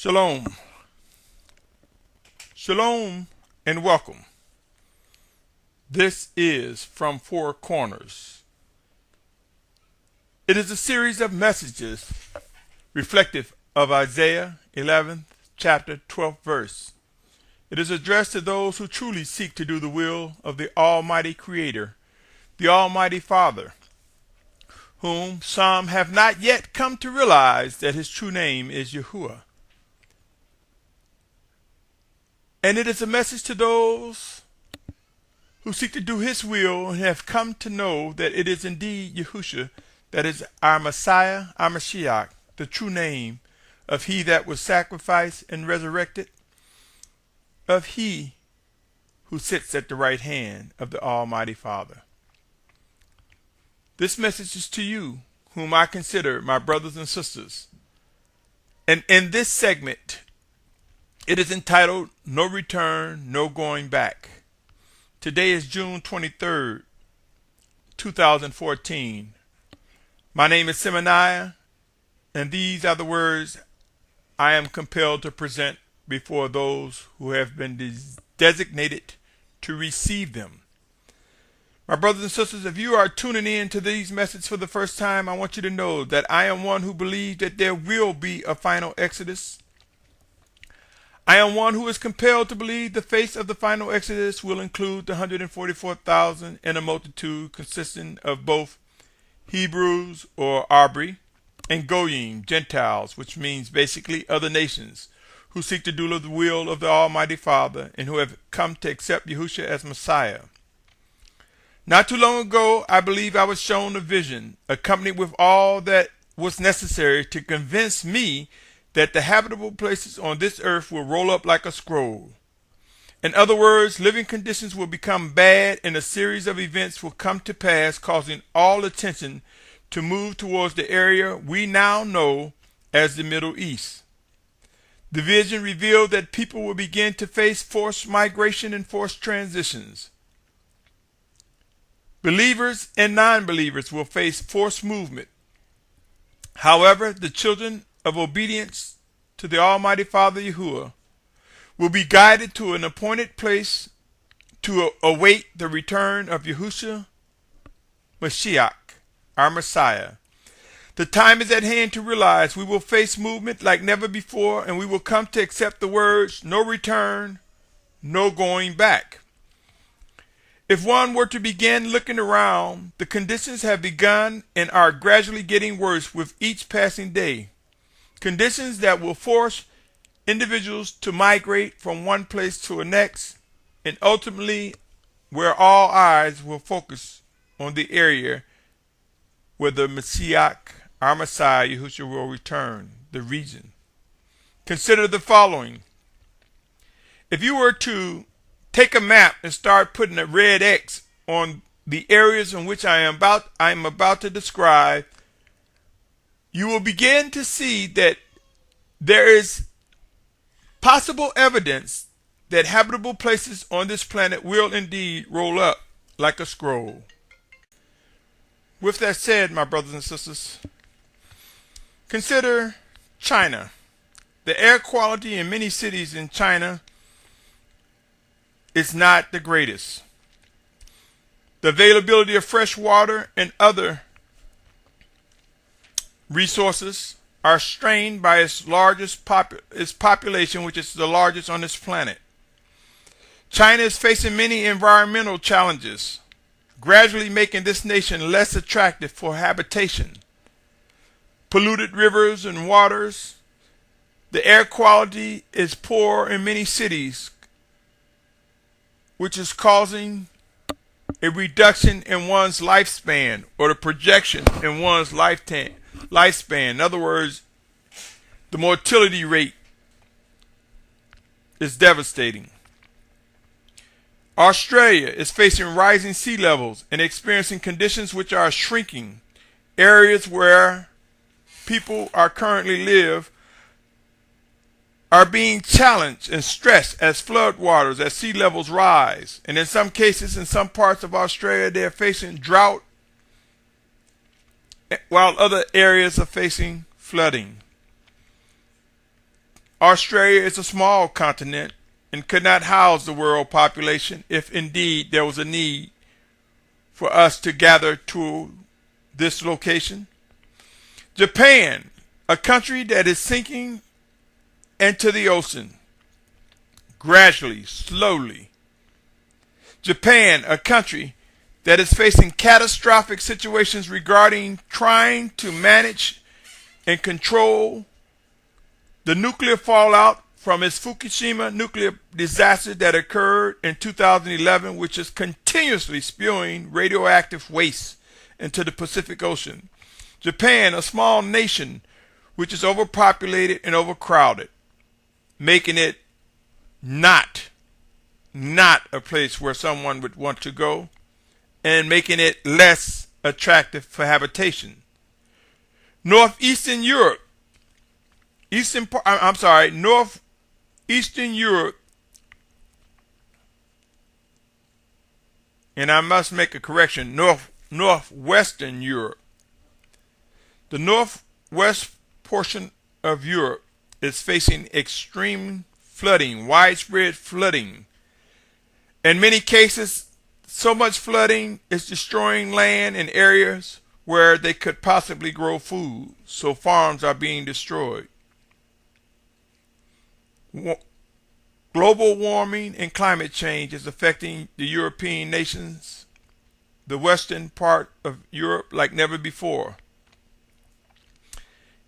Shalom. Shalom and welcome. This is From Four Corners. It is a series of messages reflective of Isaiah 11th chapter 12th verse. It is addressed to those who truly seek to do the will of the Almighty Creator, the Almighty Father, whom some have not yet come to realize that his true name is Yahuah. And it is a message to those who seek to do his will and have come to know that it is indeed Yahusha that is our Messiah, our Mashyach, the true name of he that was sacrificed and resurrected, of he who sits at the right hand of the Almighty Father. This message is to you, whom I consider my brothers and sisters. And in this segment, it is entitled, No Return, No Going Back. Today is June 23rd, 2014. My name is Symmanayah, and these are the words I am compelled to present before those who have been designated to receive them. My brothers and sisters, if you are tuning in to these messages for the first time, I want you to know that I am one who believes that there will be a final exodus. I am one who is compelled to believe the face of the final exodus will include the 144,000 and a multitude consisting of both Hebrews or Abri and Goyim, Gentiles, which means basically other nations who seek to do the will of the Almighty Father and who have come to accept Yahusha as Messiah. Not too long ago, I believe I was shown a vision accompanied with all that was necessary to convince me that the habitable places on this earth will roll up like a scroll. In other words, living conditions will become bad and a series of events will come to pass, causing all attention to move towards the area we now know as the Middle East. The vision revealed that people will begin to face forced migration and forced transitions. Believers and non-believers will face forced movement. However, the children of obedience to the Almighty Father Yahuah will be guided to an appointed place to await the return of Yahusha Mashyach, our Messiah. The time is at hand to realize we will face movement like never before, and we will come to accept the words, no return, no going back. If one were to begin looking around, the conditions have begun and are gradually getting worse with each passing day. Conditions that will force individuals to migrate from one place to the next, and ultimately where all eyes will focus on the area where the Mashyach, our Messiah, Yahusha, will return, the region. Consider the following. If you were to take a map and start putting a red X on the areas in which I am about to describe, you will begin to see that there is possible evidence that habitable places on this planet will indeed roll up like a scroll. With that said, my brothers and sisters, consider China. The air quality in many cities in China is not the greatest. The availability of fresh water and other resources are strained by its population, which is the largest on this planet. China is facing many environmental challenges, gradually making this nation less attractive for habitation. Polluted rivers and waters. The air quality is poor in many cities, which is causing a reduction in one's lifespan or the projection in one's lifespan. In other words, the mortality rate is devastating. Australia is facing rising sea levels and experiencing conditions which are shrinking. Areas where people are currently live are being challenged and stressed as floodwaters, as sea levels rise. And in some cases, in some parts of Australia, they are facing drought, while other areas are facing flooding. Australia is a small continent and could not house the world population if indeed there was a need for us to gather to this location. Japan, a country that is sinking into the ocean, gradually, slowly. Japan, a country that is facing catastrophic situations regarding trying to manage and control the nuclear fallout from its Fukushima nuclear disaster that occurred in 2011, which is continuously spewing radioactive waste into the Pacific Ocean. Japan, a small nation which is overpopulated and overcrowded, making it not a place where someone would want to go, and making it less attractive for habitation. Northeastern Europe, Northeastern Europe, and I must make a correction, Northwestern Europe. The northwest portion of Europe is facing extreme flooding, widespread flooding. In many cases, so much flooding is destroying land in areas where they could possibly grow food, so farms are being destroyed. Global warming and climate change is affecting the European nations, the western part of Europe, like never before.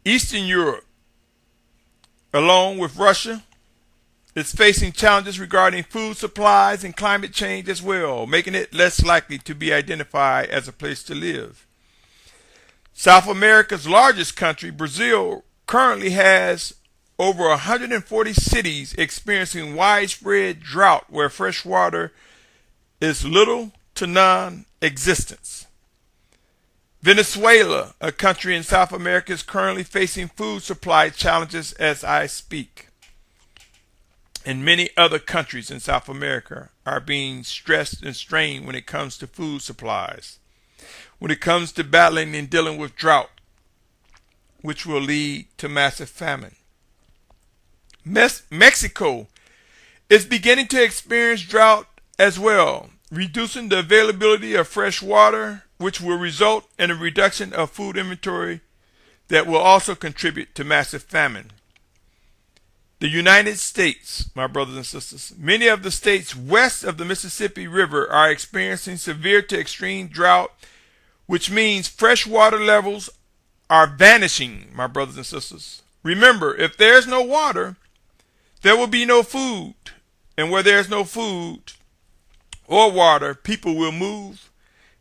Eastern Europe, along with Russia, is facing challenges regarding food supplies and climate change as well, making it less likely to be identified as a place to live. South America's largest country, Brazil, currently has over 140 cities experiencing widespread drought where fresh water is little to non-existence. Venezuela, a country in South America, is currently facing food supply challenges as I speak. And many other countries in South America are being stressed and strained when it comes to food supplies, when it comes to battling and dealing with drought, which will lead to massive famine. Mexico is beginning to experience drought as well, reducing the availability of fresh water, which will result in a reduction of food inventory that will also contribute to massive famine. The United States, my brothers and sisters, many of the states west of the Mississippi River are experiencing severe to extreme drought, which means fresh water levels are vanishing, my brothers and sisters. Remember, if there's no water, there will be no food. And where there's no food or water, people will move.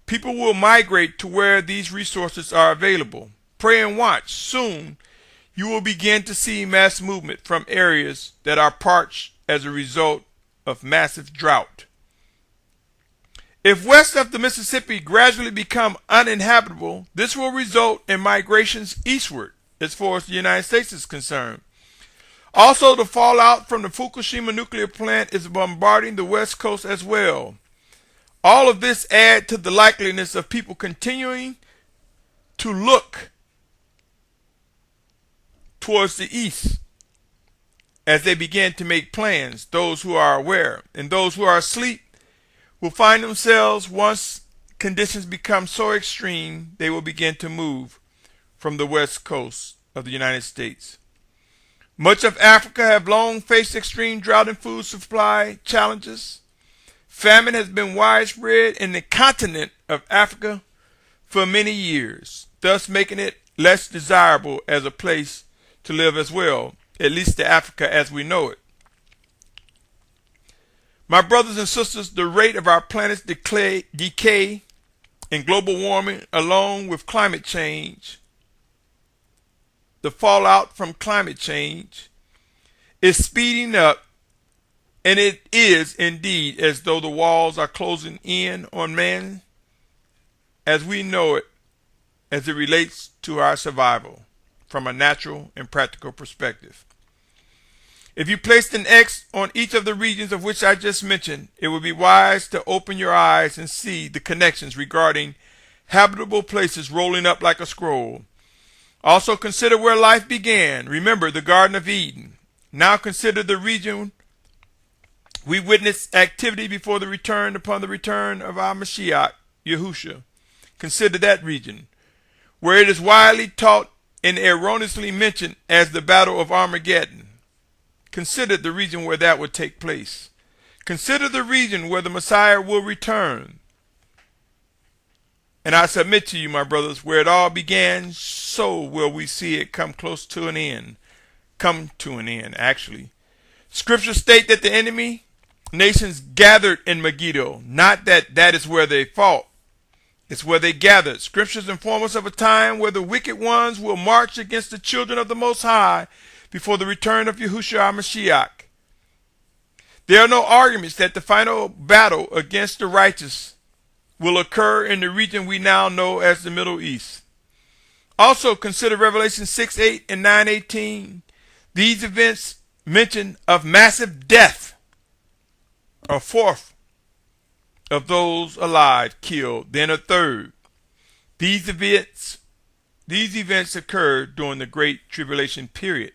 People will migrate to where these resources are available. Pray and watch. Soon, you will begin to see mass movement from areas that are parched as a result of massive drought. If west of the Mississippi gradually become uninhabitable, this will result in migrations eastward as far as the United States is concerned. Also, the fallout from the Fukushima nuclear plant is bombarding the west coast as well. All of this adds to the likeliness of people continuing to look towards the east as they begin to make plans. Those who are aware and those who are asleep will find themselves, once conditions become so extreme, they will begin to move from the west coast of the United States. Much of Africa have long faced extreme drought and food supply challenges. Famine has been widespread in the continent of Africa for many years, thus making it less desirable as a place to live as well, at least to Africa as we know it. My brothers and sisters, the rate of our planet's decay and global warming, along with climate change, the fallout from climate change, is speeding up, and it is indeed as though the walls are closing in on man as we know it, as it relates to our survival from a natural and practical perspective. If you placed an X on each of the regions of which I just mentioned, it would be wise to open your eyes and see the connections regarding habitable places rolling up like a scroll. Also consider where life began. Remember the Garden of Eden. Now consider the region we witness activity before the return upon the return of our Mashyach, Yahusha. Consider that region, where it is widely taught and erroneously mentioned as the Battle of Armageddon. Consider the region where that would take place. Consider the region where the Messiah will return. And I submit to you, my brothers, where it all began, so will we see it come close to an end. Come to an end, actually. Scriptures state that the enemy nations gathered in Megiddo. Not that that is where they fought. It's where they gathered. Scriptures inform us of a time where the wicked ones will march against the children of the Most High before the return of Yahusha Mashyach. There are no arguments that the final battle against the righteous will occur in the region we now know as the Middle East. Also consider Revelation 6:8 and 9:18. These events mention of massive death, a fourth of those alive killed, then a third. These events occurred during the Great Tribulation period.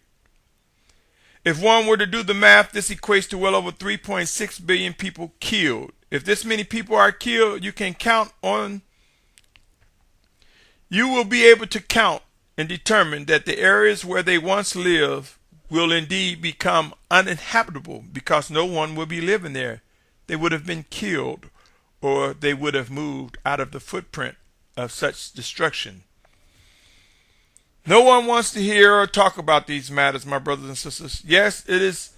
If one were to do the math, this equates to well over 3.6 billion people killed. If this many people are killed, you will be able to count and determine that the areas where they once lived will indeed become uninhabitable, because no one will be living there. They would have been killed, or they would have moved out of the footprint of such destruction. No one wants to hear or talk about these matters, my brothers and sisters. Yes, it is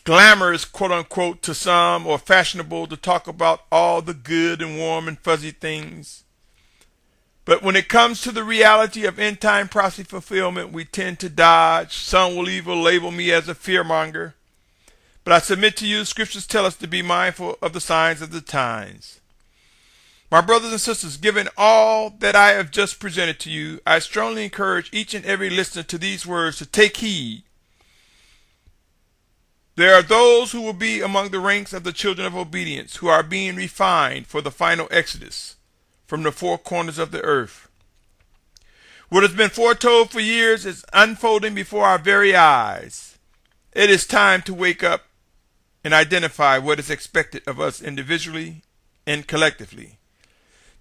glamorous, quote unquote, to some, or fashionable to talk about all the good and warm and fuzzy things. But when it comes to the reality of end time prophecy fulfillment, we tend to dodge. Some will even label me as a fearmonger. But I submit to you, scriptures tell us to be mindful of the signs of the times. My brothers and sisters, given all that I have just presented to you, I strongly encourage each and every listener to these words to take heed. There are those who will be among the ranks of the children of obedience, who are being refined for the final exodus from the four corners of the earth. What has been foretold for years is unfolding before our very eyes. It is time to wake up and identify what is expected of us individually and collectively.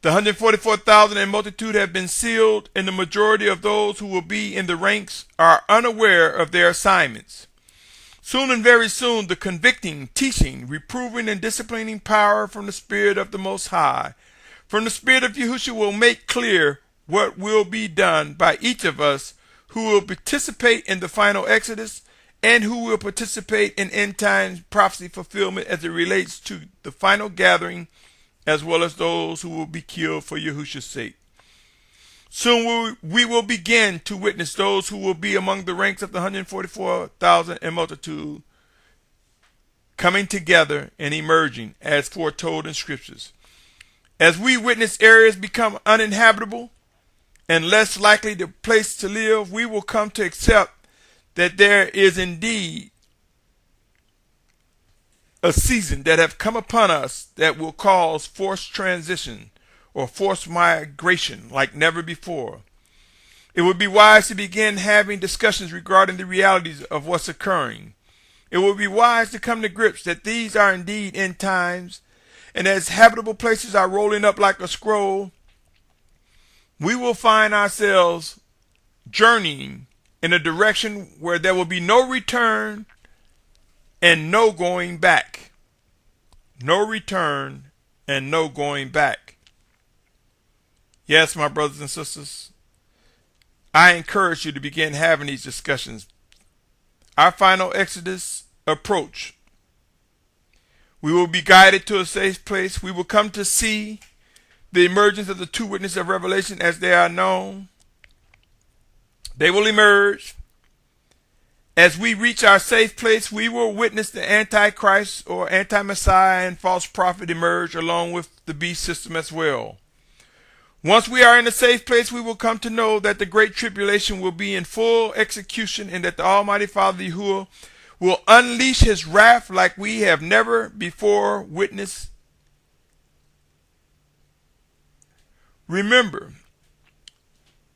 The 144,000 in multitude have been sealed, and the majority of those who will be in the ranks are unaware of their assignments. Soon and very soon, the convicting, teaching, reproving, and disciplining power from the Spirit of the Most High, from the Spirit of Yahushua, will make clear what will be done by each of us who will participate in the final exodus and who will participate in end time prophecy fulfillment as it relates to the final gathering, as well as those who will be killed for Yahusha's sake. Soon we will begin to witness those who will be among the ranks of the 144,000 in multitude coming together and emerging as foretold in scriptures. As we witness areas become uninhabitable and less likely the place to live, we will come to accept that there is indeed a season that have come upon us that will cause forced transition or forced migration like never before. It would be wise to begin having discussions regarding the realities of what's occurring. It would be wise to come to grips that these are indeed end times, and as habitable places are rolling up like a scroll, we will find ourselves journeying in a direction where there will be no return and no going back. No return and no going back. Yes, my brothers and sisters, I encourage you to begin having these discussions. Our final exodus approach. We will be guided to a safe place. We will come to see the emergence of the two witnesses of Revelation as they are known. They will emerge. As we reach our safe place, we will witness the Antichrist or anti-Messiah and false prophet emerge along with the beast system as well. Once we are in a safe place, we will come to know that the Great Tribulation will be in full execution and that the Almighty Father Yahuah will unleash his wrath like we have never before witnessed. Remember,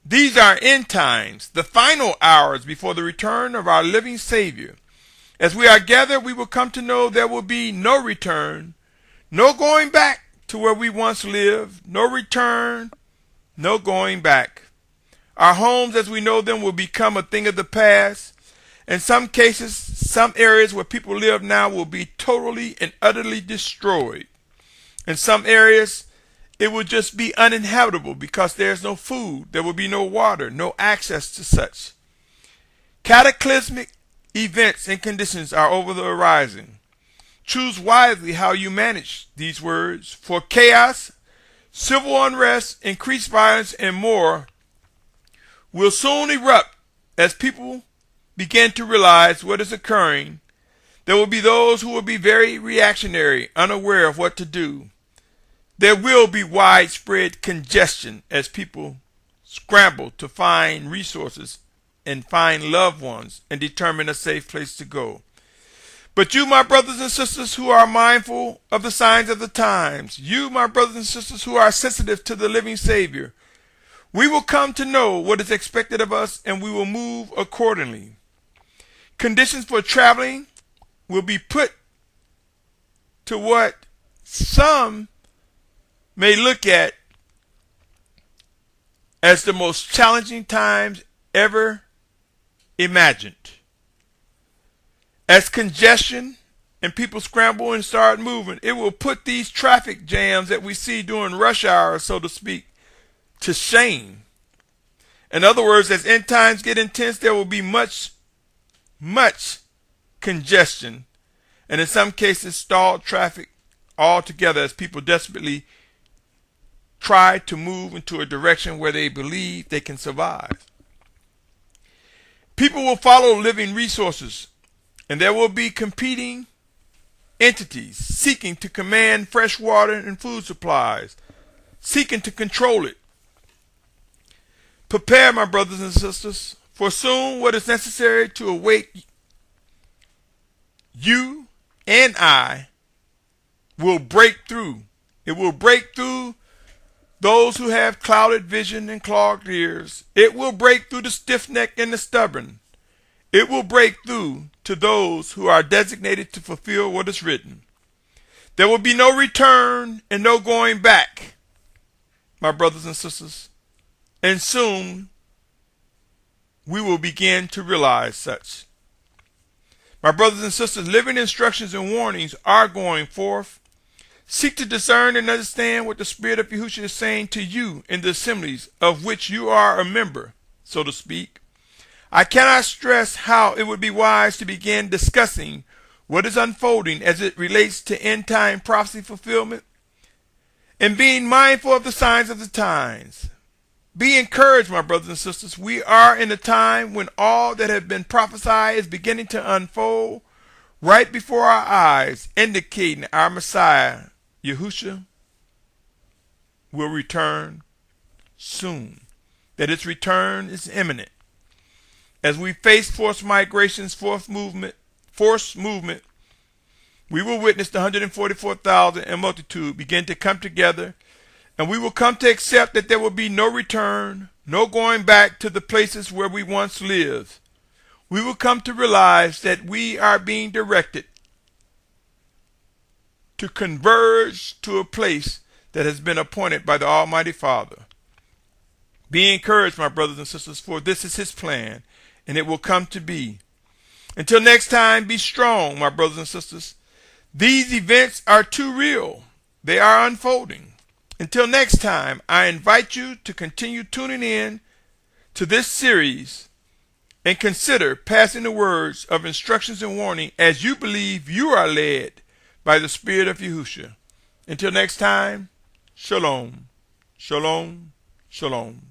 these are end times, the final hours before the return of our living Savior. As we are gathered, we will come to know there will be no return, no going back to where we once lived, no return, no going back. Our homes as we know them will become a thing of the past. In some cases, some areas where people live now will be totally and utterly destroyed. In some areas, it will just be uninhabitable because there's no food, there will be no water, no access to such. Cataclysmic events and conditions are over the horizon. Choose wisely how you manage these words, for chaos, civil unrest, increased violence, and more will soon erupt as people begin to realize what is occurring. There will be those who will be very reactionary, unaware of what to do. There will be widespread congestion as people scramble to find resources and find loved ones and determine a safe place to go. But you, my brothers and sisters who are mindful of the signs of the times, you, my brothers and sisters who are sensitive to the living Savior, we will come to know what is expected of us and we will move accordingly. Conditions for traveling will be put to what some may look at as the most challenging times ever imagined. As congestion and people scramble and start moving, it will put these traffic jams that we see during rush hour, so to speak, to shame. In other words, as end times get intense, there will be much congestion, and in some cases stalled traffic altogether as people desperately try to move into a direction where they believe they can survive. People will follow living resources, and there will be competing entities seeking to command fresh water and food supplies, seeking to control it. Prepare, my brothers and sisters, for soon what is necessary to await you and I will break through. It will break through those who have clouded vision and clogged ears. It will break through the stiff-necked and the stubborn. It will break through to those who are designated to fulfill what is written. There will be no return and no going back, my brothers and sisters. And soon we will begin to realize such. My brothers and sisters, living instructions and warnings are going forth. Seek to discern and understand what the Spirit of Yahusha is saying to you in the assemblies of which you are a member, so to speak. I cannot stress how it would be wise to begin discussing what is unfolding as it relates to end-time prophecy fulfillment and being mindful of the signs of the times. Be encouraged, my brothers and sisters. We are in a time when all that has been prophesied is beginning to unfold right before our eyes, indicating our Messiah, Yahusha, will return soon, that its return is imminent. As we face forced migrations, forced movement, we will witness the 144,000 and multitude begin to come together, and we will come to accept that there will be no return, no going back to the places where we once lived. We will come to realize that we are being directed to converge to a place that has been appointed by the Almighty Father. Be encouraged, my brothers and sisters, for this is His plan, and it will come to be. Until next time, be strong, my brothers and sisters. These events are too real. They are unfolding. Until next time, I invite you to continue tuning in to this series and consider passing the words of instructions and warning as you believe you are led by the Spirit of Yahusha. Until next time, Shalom, Shalom, Shalom.